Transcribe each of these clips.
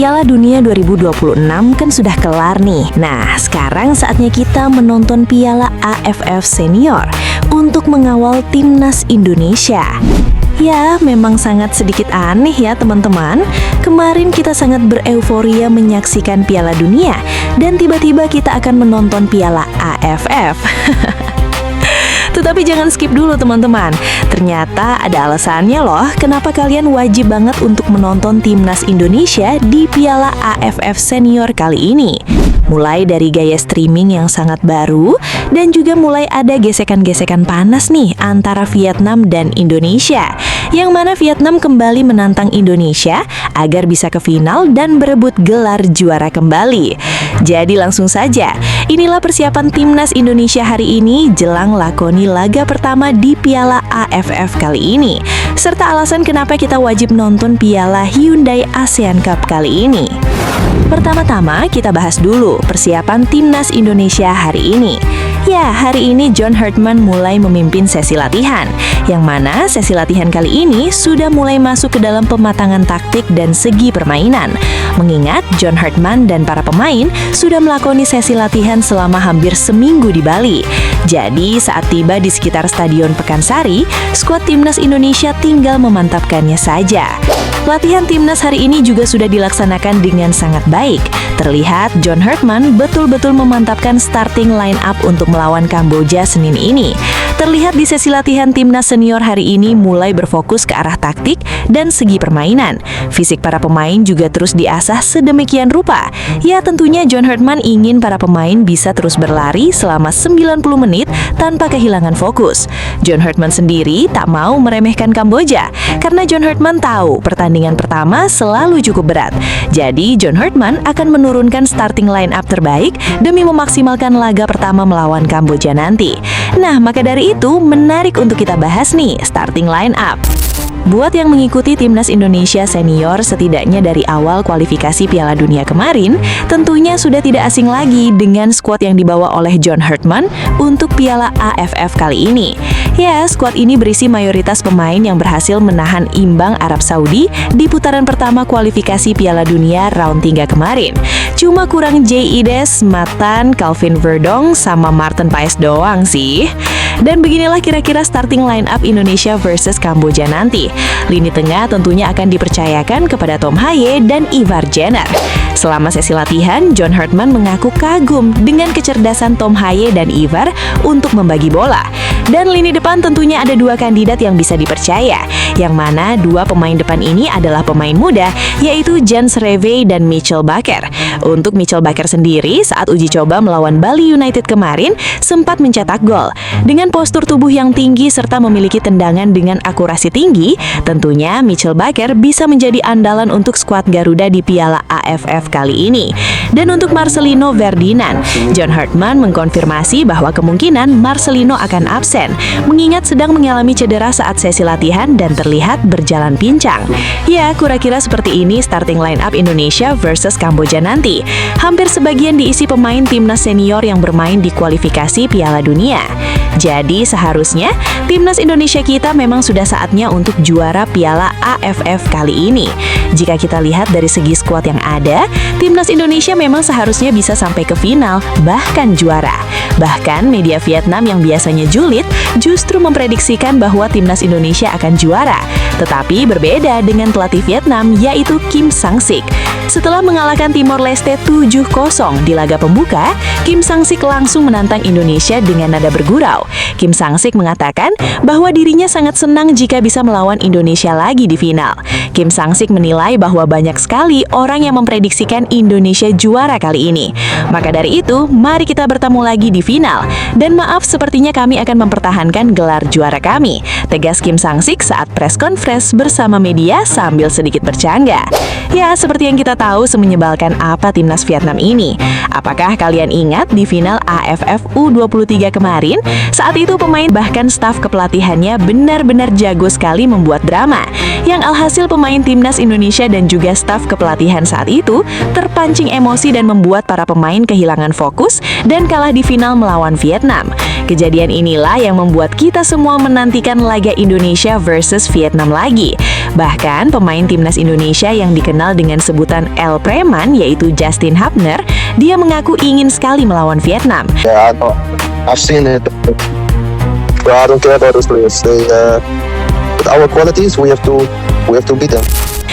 Piala Dunia 2026 kan sudah kelar nih. Nah, sekarang saatnya kita menonton Piala AFF Senior untuk mengawal timnas Indonesia. Ya, memang sangat sedikit aneh ya teman-teman. Kemarin kita sangat bereuforia menyaksikan Piala Dunia dan tiba-tiba kita akan menonton Piala AFF. Tetapi jangan skip dulu teman-teman. Ternyata ada alasannya loh kenapa kalian wajib banget untuk menonton timnas Indonesia di Piala AFF Senior kali ini. Mulai dari gaya streaming yang sangat baru dan juga mulai ada gesekan-gesekan panas nih antara Vietnam dan Indonesia. Yang mana Vietnam kembali menantang Indonesia agar bisa ke final dan berebut gelar juara kembali. Jadi langsung saja, inilah persiapan timnas Indonesia hari ini jelang lakoni laga pertama di Piala AFF kali ini. Serta alasan kenapa kita wajib nonton Piala Hyundai ASEAN Cup kali ini. Pertama-tama kita bahas dulu persiapan timnas Indonesia hari ini. Ya, hari ini John Hartman mulai memimpin sesi latihan, yang mana sesi latihan kali ini sudah mulai masuk ke dalam pematangan taktik dan segi permainan. Mengingat John Hartman dan para pemain sudah melakoni sesi latihan selama hampir seminggu di Bali. Jadi saat tiba di sekitar Stadion Pekansari, skuad timnas Indonesia tinggal memantapkannya saja. Latihan timnas hari ini juga sudah dilaksanakan dengan sangat baik. Terlihat John Hartman betul-betul memantapkan starting line up untuk melawan Kamboja Senin ini. Terlihat di sesi latihan timnas senior hari ini mulai berfokus ke arah taktik dan segi permainan. Fisik para pemain juga terus diasah sedemikian rupa. Ya, tentunya John Hartman ingin para pemain bisa terus berlari selama 90 menit tanpa kehilangan fokus. John Hartman sendiri tak mau meremehkan Kamboja, karena John Hartman tahu pertandingan pertama selalu cukup berat. Jadi John Hartman akan menurunkan starting line up terbaik demi memaksimalkan laga pertama melawan Kamboja nanti. Nah, maka dari itu menarik untuk kita bahas nih starting line up. Buat yang mengikuti timnas Indonesia senior setidaknya dari awal kualifikasi Piala Dunia kemarin, tentunya sudah tidak asing lagi dengan skuad yang dibawa oleh John Hartman untuk Piala AFF kali ini. Ya, skuad ini berisi mayoritas pemain yang berhasil menahan imbang Arab Saudi di putaran pertama kualifikasi Piala Dunia round 3 kemarin. Cuma kurang Jay Ides, Matan, Calvin Verdong, sama Martin Paes doang sih. Dan beginilah kira-kira starting line up Indonesia versus Kamboja nanti. Lini tengah tentunya akan dipercayakan kepada Tom Haye dan Ivar Jenner. Selama sesi latihan, John Hartman mengaku kagum dengan kecerdasan Tom Haye dan Ivar untuk membagi bola. Dan lini depan tentunya ada dua kandidat yang bisa dipercaya, yang mana dua pemain depan ini adalah pemain muda, yaitu Jan Sreve dan Mitchell Bakker. Untuk Mitchell Bakker sendiri, saat uji coba melawan Bali United kemarin, sempat mencetak gol. Dengan postur tubuh yang tinggi serta memiliki tendangan dengan akurasi tinggi, tentunya Mitchell Bakker bisa menjadi andalan untuk skuad Garuda di Piala AFF kali ini. Dan untuk Marcelino Ferdinand, John Hartman mengkonfirmasi bahwa kemungkinan Marcelino akan absen, mengingat sedang mengalami cedera saat sesi latihan dan terlihat berjalan pincang. Ya, kira-kira seperti ini starting line up Indonesia versus Kamboja nanti. Hampir sebagian diisi pemain timnas senior yang bermain di kualifikasi Piala Dunia. Jadi seharusnya timnas Indonesia kita memang sudah saatnya untuk juara Piala AFF kali ini. Jika kita lihat dari segi skuad yang ada, timnas Indonesia memang seharusnya bisa sampai ke final, bahkan juara. Bahkan media Vietnam yang biasanya julid justru memprediksikan bahwa timnas Indonesia akan juara. Tetapi berbeda dengan pelatih Vietnam, yaitu Kim Sang-sik. Setelah mengalahkan Timor Leste 7-0 di laga pembuka, Kim Sang-sik langsung menantang Indonesia dengan nada bergurau. Kim Sang-sik mengatakan bahwa dirinya sangat senang jika bisa melawan Indonesia lagi di final. Kim Sang-sik menilai bahwa banyak sekali orang yang memprediksikan Indonesia juara kali ini. Maka dari itu, mari kita bertemu lagi di final. Dan maaf, sepertinya kami akan mempertahankan gelar juara kami, tegas Kim Sang-sik saat press conference bersama media sambil sedikit bercanda. Ya, seperti yang kita tahu semenyebalkan apa timnas Vietnam ini. Apakah kalian ingat di final AFF U23 kemarin? Saat itu pemain bahkan staf kepelatihannya benar-benar jago sekali membuat drama. Yang alhasil pemain timnas Indonesia dan juga staf kepelatihan saat itu terpancing emosi dan membuat para pemain kehilangan fokus dan kalah di final melawan Vietnam. Kejadian inilah yang membuat kita semua menantikan laga Indonesia versus Vietnam lagi. Bahkan pemain timnas Indonesia yang dikenal dengan sebutan El Preman yaitu Justin Hubner, dia mengaku ingin sekali melawan Vietnam. Yeah, I know. I've seen it. But I don't care about those players. With our qualities, we have to beat them.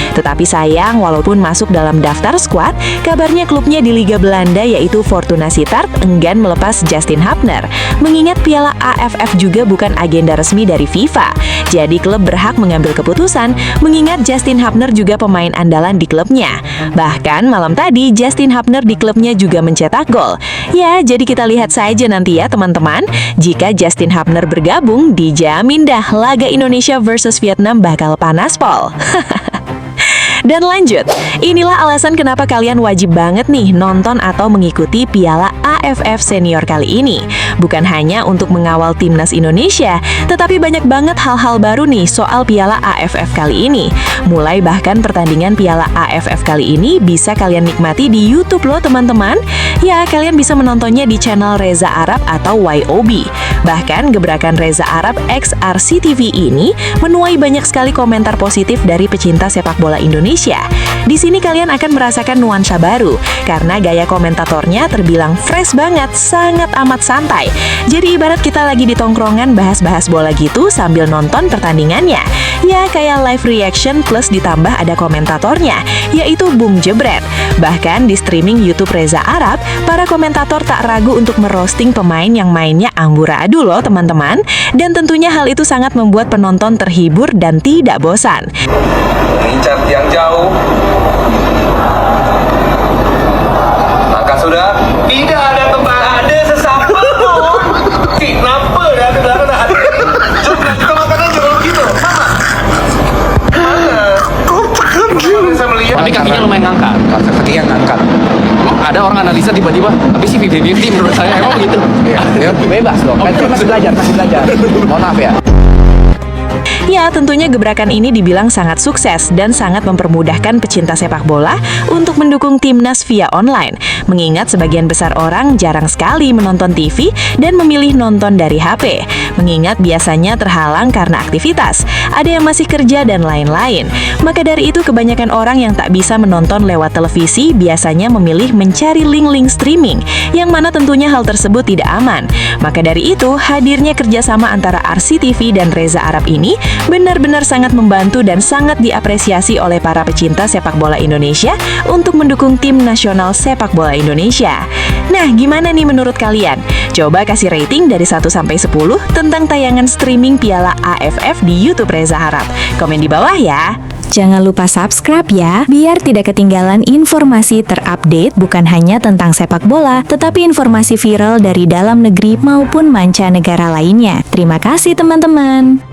Tetapi sayang, walaupun masuk dalam daftar skuad, kabarnya klubnya di Liga Belanda yaitu Fortuna Sittard enggan melepas Justin Hubner. Mengingat Piala AFF juga bukan agenda resmi dari FIFA. Jadi klub berhak mengambil keputusan mengingat Justin Hubner juga pemain andalan di klubnya. Bahkan malam tadi Justin Hubner di klubnya juga mencetak gol. Ya, jadi kita lihat saja nanti ya teman-teman. Jika Justin Hubner bergabung, dijamin dah laga Indonesia versus Vietnam bakal panas pol. Dan lanjut, inilah alasan kenapa kalian wajib banget nih nonton atau mengikuti Piala AFF Senior kali ini. Bukan hanya untuk mengawal timnas Indonesia, tetapi banyak banget hal-hal baru nih soal Piala AFF kali ini. Mulai bahkan pertandingan Piala AFF kali ini bisa kalian nikmati di YouTube loh teman-teman. Ya, kalian bisa menontonnya di channel Reza Arab atau YOB. Bahkan gebrakan Reza Arab x RCTV ini menuai banyak sekali komentar positif dari pecinta sepak bola Indonesia. Di sini kalian akan merasakan nuansa baru karena gaya komentatornya terbilang fresh banget, sangat amat santai. Jadi ibarat kita lagi di tongkrongan bahas-bahas bola gitu sambil nonton pertandingannya. Ya kayak live reaction plus ditambah ada komentatornya, yaitu Bung Jebret. Bahkan di streaming YouTube Reza Arab, para komentator tak ragu untuk merosting pemain yang mainnya amburadul loh teman-teman. Dan tentunya hal itu sangat membuat penonton terhibur dan tidak bosan. Mengincar yang jauh. Maka sudah tidak ada tempat, ada sesampai pun. Kenapa dah ada belakang ada? Coba kita makan aja kalau gitu. Mana? Saya melihat. Tapi kakinya lumayan ngangkat. Kaki yang ngangkat. Ada orang analisa tiba-tiba, tapi sih 50-50 menurut saya emang gitu. Ya, bebas loh. Kan masih belajar. Mohon maaf ya. Ya, tentunya gebrakan ini dibilang sangat sukses dan sangat mempermudahkan pecinta sepak bola untuk mendukung timnas via online. Mengingat sebagian besar orang jarang sekali menonton TV dan memilih nonton dari HP. Mengingat biasanya terhalang karena aktivitas, ada yang masih kerja dan lain-lain. Maka dari itu kebanyakan orang yang tak bisa menonton lewat televisi biasanya memilih mencari link-link streaming, yang mana tentunya hal tersebut tidak aman. Maka dari itu, hadirnya kerjasama antara RCTV dan Reza Arab ini benar-benar sangat membantu dan sangat diapresiasi oleh para pecinta sepak bola Indonesia untuk mendukung tim nasional sepak bola Indonesia. Nah, gimana nih menurut kalian? Coba kasih rating dari 1 sampai 10 tentang tayangan streaming Piala AFF di YouTube Reza Arab. Komen di bawah ya. Jangan lupa subscribe ya, biar tidak ketinggalan informasi terupdate bukan hanya tentang sepak bola, tetapi informasi viral dari dalam negeri maupun mancanegara lainnya. Terima kasih teman-teman.